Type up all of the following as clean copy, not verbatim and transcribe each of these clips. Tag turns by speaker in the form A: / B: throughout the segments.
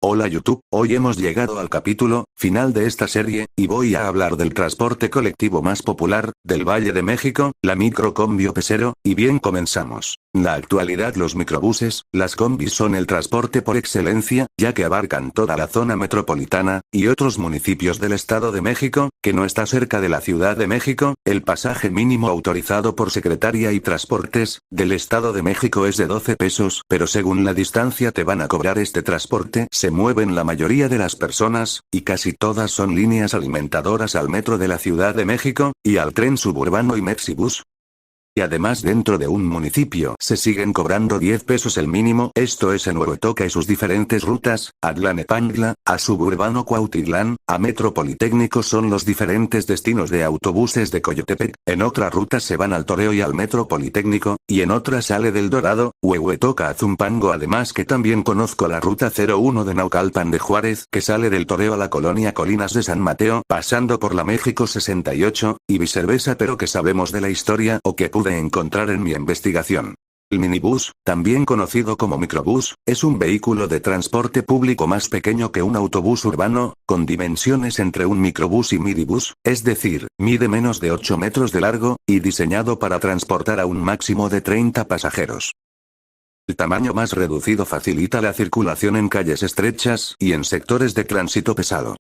A: Hola YouTube, hoy hemos llegado al capítulo final de esta serie, y voy a hablar del transporte colectivo más popular del Valle de México, la microcombi o pesero, y bien comenzamos. En la actualidad los microbuses, las combis son el transporte por excelencia, ya que abarcan toda la zona metropolitana, y otros municipios del Estado de México, que no está cerca de la Ciudad de México. El pasaje mínimo autorizado por Secretaría y Transportes del Estado de México es de 12 pesos, pero según la distancia te van a cobrar este transporte. Se mueven la mayoría de las personas, y casi todas son líneas alimentadoras al metro de la Ciudad de México, y al tren suburbano y Mexibus. Y además dentro de un municipio se siguen cobrando 10 pesos el mínimo, esto es en Huehuetoca y sus diferentes rutas, a Tlalnepantla, a Suburbano Cuautitlán, a Metro Politécnico son los diferentes destinos de autobuses de Coyotepec. En otra ruta se van al Toreo y al Metro Politécnico, y en otra sale del Dorado, Huehuetoca a Zumpango. Además que también conozco la ruta 01 de Naucalpan de Juárez, que sale del Toreo a la colonia Colinas de San Mateo, pasando por la México 68, y viceversa, pero que sabemos de la historia o que pude encontrar en mi investigación. El minibús, también conocido como microbús, es un vehículo de transporte público más pequeño que un autobús urbano, con dimensiones entre un microbús y minibús, es decir, mide menos de 8 metros de largo, y diseñado para transportar a un máximo de 30 pasajeros. El tamaño más reducido facilita la circulación en calles estrechas y en sectores de tránsito pesado.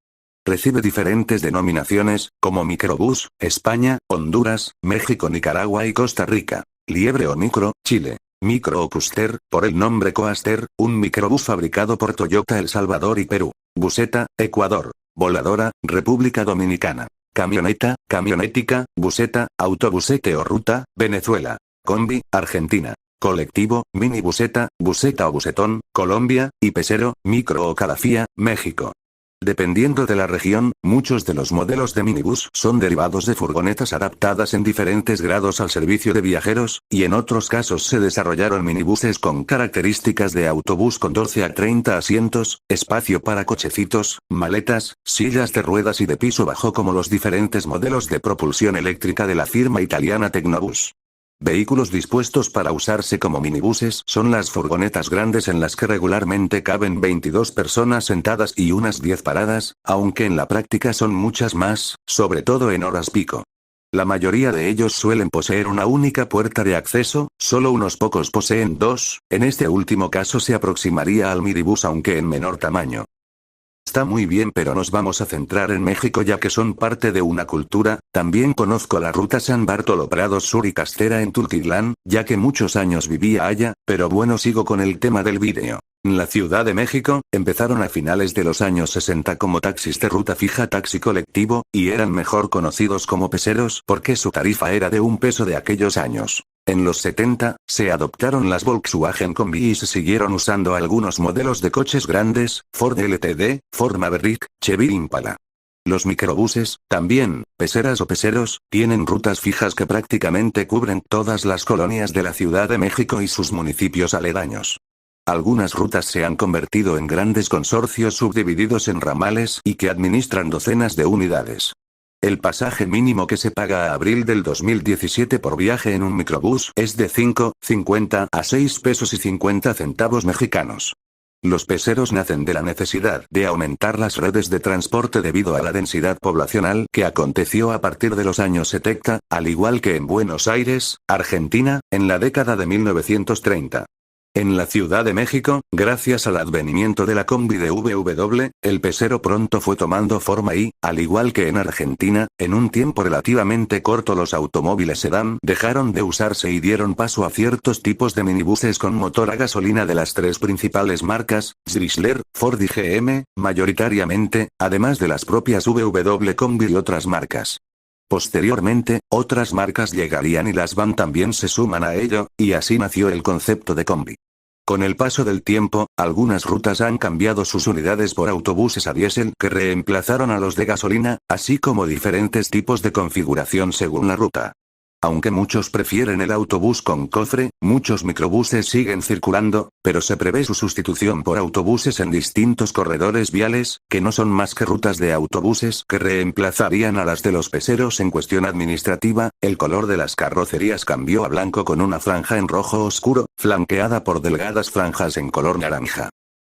A: Recibe diferentes denominaciones, como microbús, España, Honduras, México, Nicaragua y Costa Rica. Liebre o micro, Chile. Micro o Custer, por el nombre Coaster, un microbús fabricado por Toyota El Salvador y Perú. Buseta, Ecuador. Voladora, República Dominicana. Camioneta, camionética, buseta, autobusete o ruta, Venezuela. Combi, Argentina. Colectivo, mini buseta, buseta o busetón, Colombia, y pesero, micro o calafía, México. Dependiendo de la región, muchos de los modelos de minibús son derivados de furgonetas adaptadas en diferentes grados al servicio de viajeros, y en otros casos se desarrollaron minibuses con características de autobús con 12 a 30 asientos, espacio para cochecitos, maletas, sillas de ruedas y de piso bajo, como los diferentes modelos de propulsión eléctrica de la firma italiana Tecnobus. Vehículos dispuestos para usarse como minibuses son las furgonetas grandes, en las que regularmente caben 22 personas sentadas y unas 10 paradas, aunque en la práctica son muchas más, sobre todo en horas pico. La mayoría de ellos suelen poseer una única puerta de acceso, solo unos pocos poseen dos, en este último caso se aproximaría al minibús aunque en menor tamaño. Está muy bien, pero nos vamos a centrar en México ya que son parte de una cultura. También conozco la ruta San Bartolo Prados Sur y Castera en Tultitlán, ya que muchos años vivía allá, pero bueno, sigo con el tema del vídeo. En la Ciudad de México, empezaron a finales de los años 60 como taxis de ruta fija, taxi colectivo, y eran mejor conocidos como peseros porque su tarifa era de 1 peso de aquellos años. En los 70, se adoptaron las Volkswagen Combi y se siguieron usando algunos modelos de coches grandes, Ford LTD, Ford Maverick, Chevy Impala. Los microbuses, también, peseras o peseros, tienen rutas fijas que prácticamente cubren todas las colonias de la Ciudad de México y sus municipios aledaños. Algunas rutas se han convertido en grandes consorcios subdivididos en ramales y que administran docenas de unidades. El pasaje mínimo que se paga a abril del 2017 por viaje en un microbús es de 5,50 a 6 pesos y 50 centavos mexicanos. Los peseros nacen de la necesidad de aumentar las redes de transporte debido a la densidad poblacional que aconteció a partir de los años 70, al igual que en Buenos Aires, Argentina, en la década de 1930. En la Ciudad de México, gracias al advenimiento de la combi de VW, el pesero pronto fue tomando forma y, al igual que en Argentina, en un tiempo relativamente corto los automóviles sedán dejaron de usarse y dieron paso a ciertos tipos de minibuses con motor a gasolina de las tres principales marcas, Chrysler, Ford y GM, mayoritariamente, además de las propias VW Combi y otras marcas. Posteriormente, otras marcas llegarían y las van también se suman a ello, y así nació el concepto de combi. Con el paso del tiempo, algunas rutas han cambiado sus unidades por autobuses a diésel que reemplazaron a los de gasolina, así como diferentes tipos de configuración según la ruta. Aunque muchos prefieren el autobús con cofre, muchos microbuses siguen circulando, pero se prevé su sustitución por autobuses en distintos corredores viales, que no son más que rutas de autobuses que reemplazarían a las de los peseros. En cuestión administrativa, el color de las carrocerías cambió a blanco con una franja en rojo oscuro, flanqueada por delgadas franjas en color naranja.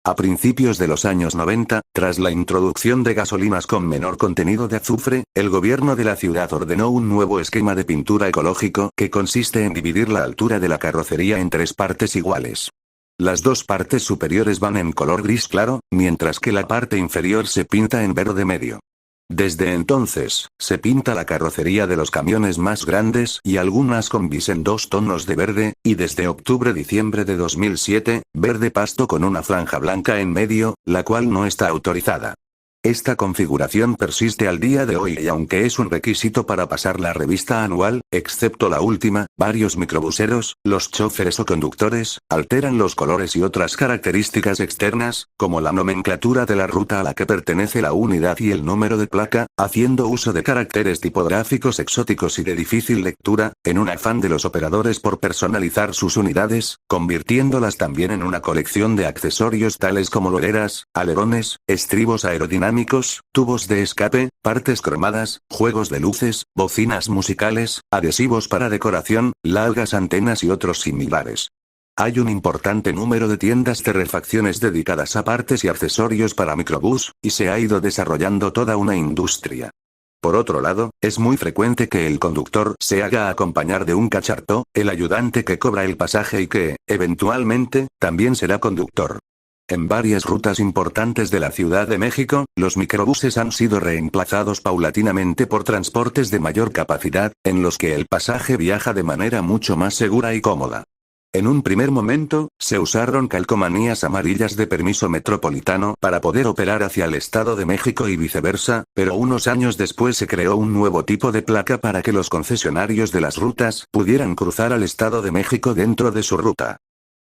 A: A principios de los años 90, tras la introducción de gasolinas con menor contenido de azufre, el gobierno de la ciudad ordenó un nuevo esquema de pintura ecológico que consiste en dividir la altura de la carrocería en 3 partes iguales. Las 2 partes superiores van en color gris claro, mientras que la parte inferior se pinta en verde medio. Desde entonces, se pinta la carrocería de los camiones más grandes y algunas combis en 2 tonos de verde, y desde octubre-diciembre de 2007, verde pasto con una franja blanca en medio, la cual no está autorizada. Esta configuración persiste al día de hoy y aunque es un requisito para pasar la revista anual, excepto la última, varios microbuseros, los choferes o conductores, alteran los colores y otras características externas, como la nomenclatura de la ruta a la que pertenece la unidad y el número de placa, haciendo uso de caracteres tipográficos exóticos y de difícil lectura, en un afán de los operadores por personalizar sus unidades, convirtiéndolas también en una colección de accesorios tales como loreras, alerones, estribos aerodinámicos, tubos de escape, partes cromadas, juegos de luces, bocinas musicales, adhesivos para decoración, largas antenas y otros similares. Hay un importante número de tiendas de refacciones dedicadas a partes y accesorios para microbús, y se ha ido desarrollando toda una industria. Por otro lado, es muy frecuente que el conductor se haga acompañar de un cacharto, el ayudante que cobra el pasaje y que, eventualmente, también será conductor. En varias rutas importantes de la Ciudad de México, los microbuses han sido reemplazados paulatinamente por transportes de mayor capacidad, en los que el pasaje viaja de manera mucho más segura y cómoda. En un primer momento, se usaron calcomanías amarillas de permiso metropolitano para poder operar hacia el Estado de México y viceversa, pero unos años después se creó un nuevo tipo de placa para que los concesionarios de las rutas pudieran cruzar al Estado de México dentro de su ruta.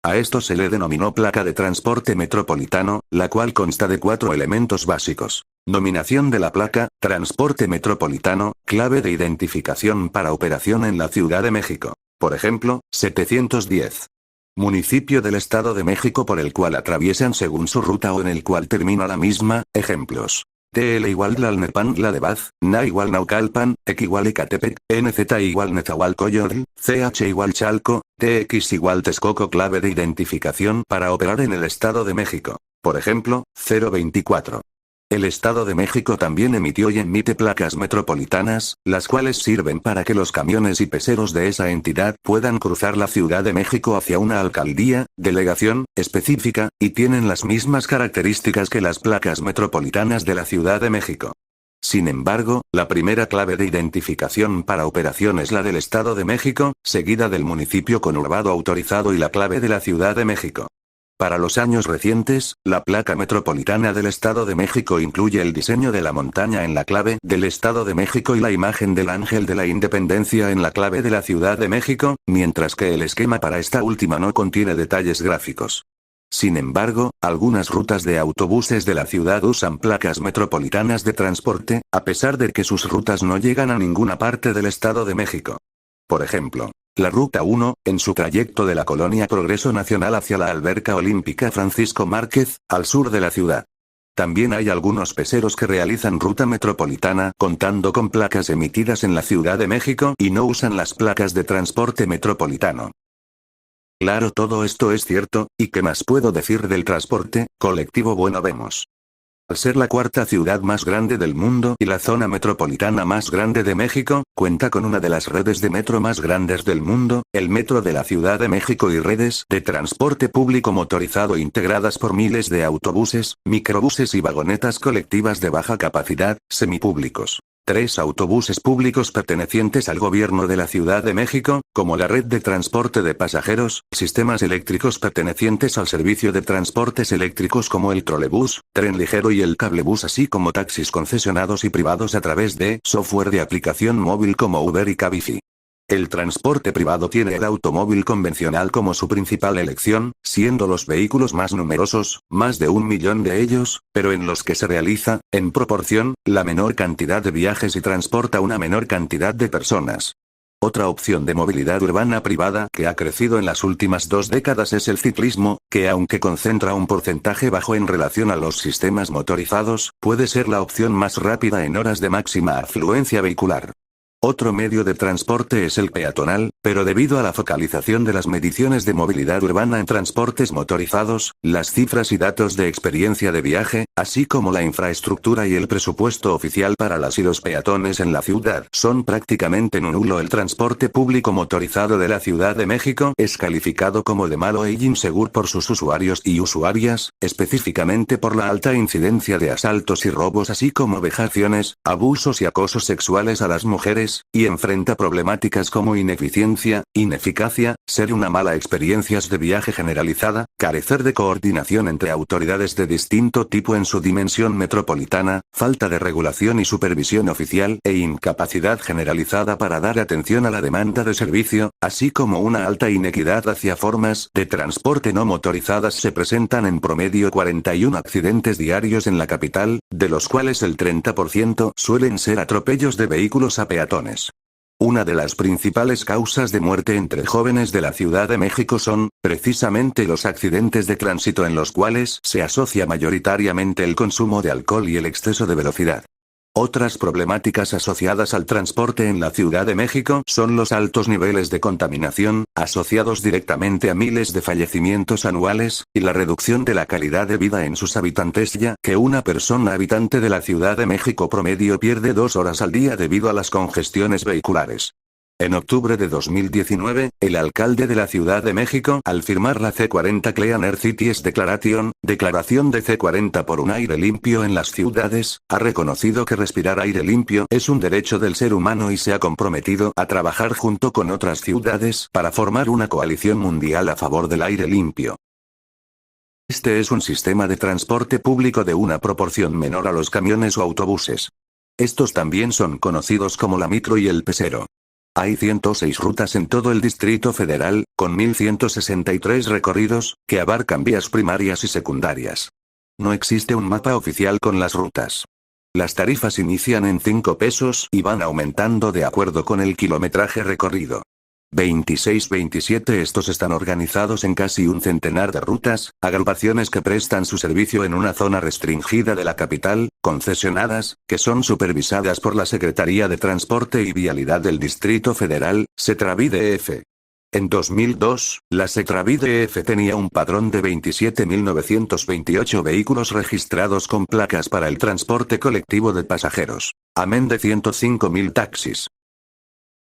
A: A esto se le denominó placa de transporte metropolitano, la cual consta de 4 elementos básicos. Nominación de la placa, transporte metropolitano, clave de identificación para operación en la Ciudad de México. Por ejemplo, 710. Municipio del Estado de México por el cual atraviesan según su ruta o en el cual termina la misma, ejemplos. TL = Tlalnepantla de Baz, NA = Naucalpan, EC = Ecatepec, NZ = Nezahualcóyotl, CH = Chalco, TX = Texcoco. Clave de identificación para operar en el Estado de México. Por ejemplo, 024. El Estado de México también emitió y emite placas metropolitanas, las cuales sirven para que los camiones y peseros de esa entidad puedan cruzar la Ciudad de México hacia una alcaldía, delegación, específica, y tienen las mismas características que las placas metropolitanas de la Ciudad de México. Sin embargo, la primera clave de identificación para operación es la del Estado de México, seguida del municipio conurbado autorizado y la clave de la Ciudad de México. Para los años recientes, la placa metropolitana del Estado de México incluye el diseño de la montaña en la clave del Estado de México y la imagen del Ángel de la Independencia en la clave de la Ciudad de México, mientras que el esquema para esta última no contiene detalles gráficos. Sin embargo, algunas rutas de autobuses de la ciudad usan placas metropolitanas de transporte, a pesar de que sus rutas no llegan a ninguna parte del Estado de México. Por ejemplo, la Ruta 1, en su trayecto de la Colonia Progreso Nacional hacia la Alberca Olímpica Francisco Márquez, al sur de la ciudad. También hay algunos peseros que realizan ruta metropolitana contando con placas emitidas en la Ciudad de México y no usan las placas de transporte metropolitano. Claro, todo esto es cierto, ¿y qué más puedo decir del transporte colectivo? Bueno, vemos. Al ser la 4ª ciudad más grande del mundo y la zona metropolitana más grande de México, cuenta con una de las redes de metro más grandes del mundo, el Metro de la Ciudad de México y redes de transporte público motorizado integradas por miles de autobuses, microbuses y vagonetas colectivas de baja capacidad, semipúblicos. 3 autobuses públicos pertenecientes al gobierno de la Ciudad de México, como la red de transporte de pasajeros, sistemas eléctricos pertenecientes al servicio de transportes eléctricos como el trolebús, tren ligero y el cablebús, así como taxis concesionados y privados a través de software de aplicación móvil como Uber y Cabify. El transporte privado tiene el automóvil convencional como su principal elección, siendo los vehículos más numerosos, más de 1 millón de ellos, pero en los que se realiza, en proporción, la menor cantidad de viajes y transporta una menor cantidad de personas. Otra opción de movilidad urbana privada que ha crecido en las últimas 2 décadas es el ciclismo, que aunque concentra un porcentaje bajo en relación a los sistemas motorizados, puede ser la opción más rápida en horas de máxima afluencia vehicular. Otro medio de transporte es el peatonal, pero debido a la focalización de las mediciones de movilidad urbana en transportes motorizados, las cifras y datos de experiencia de viaje, así como la infraestructura y el presupuesto oficial para las y los peatones en la ciudad son prácticamente nulo. El transporte público motorizado de la Ciudad de México es calificado como de malo e inseguro por sus usuarios y usuarias, específicamente por la alta incidencia de asaltos y robos así como vejaciones, abusos y acosos sexuales a las mujeres, y enfrenta problemáticas como ineficiencia, ineficacia, ser una mala experiencia de viaje generalizada, carecer de coordinación entre autoridades de distinto tipo en su dimensión metropolitana, falta de regulación y supervisión oficial e incapacidad generalizada para dar atención a la demanda de servicio, así como una alta inequidad hacia formas de transporte no motorizadas. Se presentan en promedio 41 accidentes diarios en la capital, de los cuales el 30% suelen ser atropellos de vehículos a peatones. Una de las principales causas de muerte entre jóvenes de la Ciudad de México son, precisamente, los accidentes de tránsito en los cuales se asocia mayoritariamente el consumo de alcohol y el exceso de velocidad. Otras problemáticas asociadas al transporte en la Ciudad de México son los altos niveles de contaminación, asociados directamente a miles de fallecimientos anuales, y la reducción de la calidad de vida en sus habitantes, ya que una persona habitante de la Ciudad de México promedio pierde 2 horas al día debido a las congestiones vehiculares. En octubre de 2019, el alcalde de la Ciudad de México, al firmar la C40 Clean Air Cities Declaration, declaración de C40 por un aire limpio en las ciudades, ha reconocido que respirar aire limpio es un derecho del ser humano y se ha comprometido a trabajar junto con otras ciudades para formar una coalición mundial a favor del aire limpio. Este es un sistema de transporte público de una proporción menor a los camiones o autobuses. Estos también son conocidos como la micro y el pesero. Hay 106 rutas en todo el Distrito Federal, con 1.163 recorridos, que abarcan vías primarias y secundarias. No existe un mapa oficial con las rutas. Las tarifas inician en 5 pesos y van aumentando de acuerdo con el kilometraje recorrido. 26-27 Estos están organizados en casi un centenar de rutas, agrupaciones que prestan su servicio en una zona restringida de la capital, concesionadas, que son supervisadas por la Secretaría de Transporte y Vialidad del Distrito Federal, SETRAVI-DF. En 2002, la SETRAVI-DF tenía un padrón de 27.928 vehículos registrados con placas para el transporte colectivo de pasajeros, amén de 105.000 taxis.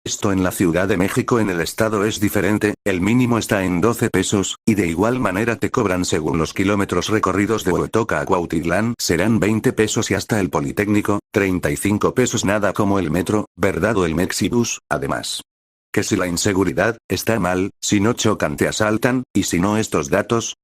A: Esto en la Ciudad de México. En el estado es diferente, el mínimo está en 12 pesos, y de igual manera te cobran según los kilómetros recorridos. De Huehuetoca a Cuautitlán serán 20 pesos y hasta el Politécnico, 35 pesos, nada como el metro, ¿verdad? O el Mexibus, además. Que si la inseguridad está mal, si no chocan te asaltan, y si no estos datos.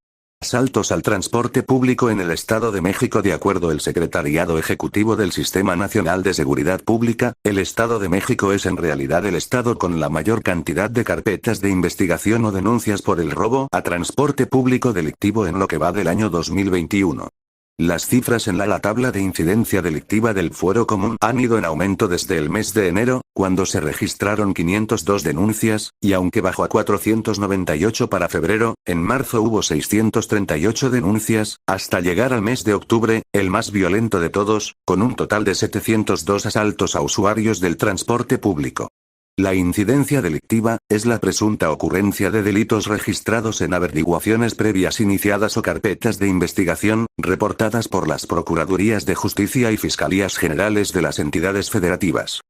A: Asaltos al transporte público en el Estado de México. De acuerdo al Secretariado Ejecutivo del Sistema Nacional de Seguridad Pública, el Estado de México es en realidad el estado con la mayor cantidad de carpetas de investigación o denuncias por el robo a transporte público delictivo en lo que va del año 2021. Las cifras en la tabla de incidencia delictiva del Fuero Común han ido en aumento desde el mes de enero, cuando se registraron 502 denuncias, y aunque bajó a 498 para febrero, en marzo hubo 638 denuncias, hasta llegar al mes de octubre, el más violento de todos, con un total de 702 asaltos a usuarios del transporte público. La incidencia delictiva es la presunta ocurrencia de delitos registrados en averiguaciones previas iniciadas o carpetas de investigación, reportadas por las Procuradurías de Justicia y Fiscalías Generales de las entidades federativas.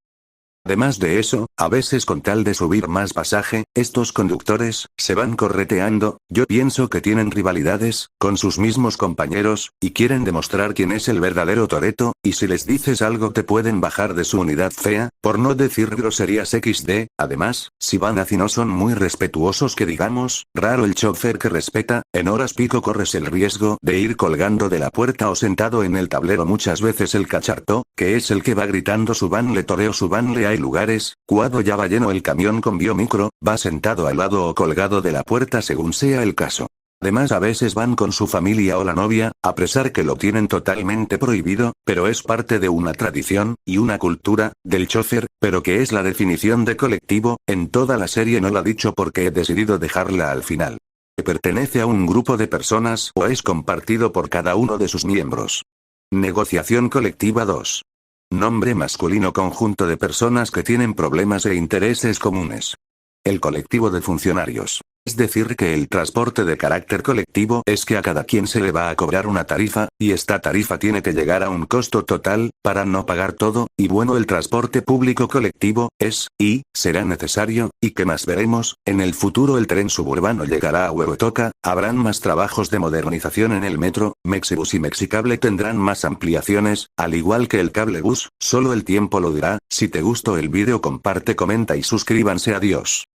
A: Además de eso, a veces con tal de subir más pasaje, estos conductores se van correteando. Yo pienso que tienen rivalidades con sus mismos compañeros, y quieren demostrar quién es el verdadero Toretto, y si les dices algo te pueden bajar de su unidad fea, por no decir groserías XD. Además, si van así no son muy respetuosos que digamos, raro el chofer que respeta. En horas pico corres el riesgo de ir colgando de la puerta o sentado en el tablero. Muchas veces el cacharto, que es el que va gritando su van le toreo su van le. Hay lugares, cuando ya va lleno el camión con biomicro, va sentado al lado o colgado de la puerta según sea el caso. Además a veces van con su familia o la novia, a pesar que lo tienen totalmente prohibido, pero es parte de una tradición, y una cultura, del chofer, pero que es la definición de colectivo. En toda la serie no la he dicho porque he decidido dejarla al final. Pertenece a un grupo de personas o es compartido por cada uno de sus miembros. Negociación colectiva 2. Nombre masculino conjunto de personas que tienen problemas e intereses comunes. El colectivo de funcionarios. Es decir que el transporte de carácter colectivo es que a cada quien se le va a cobrar una tarifa, y esta tarifa tiene que llegar a un costo total, para no pagar todo, y bueno el transporte público colectivo, es, y, será necesario, y que más veremos, en el futuro el tren suburbano llegará a Huehuetoca, habrán más trabajos de modernización en el metro, Mexibus y Mexicable tendrán más ampliaciones, al igual que el cablebús, solo el tiempo lo dirá. Si te gustó el vídeo comparte, comenta y suscríbanse, adiós.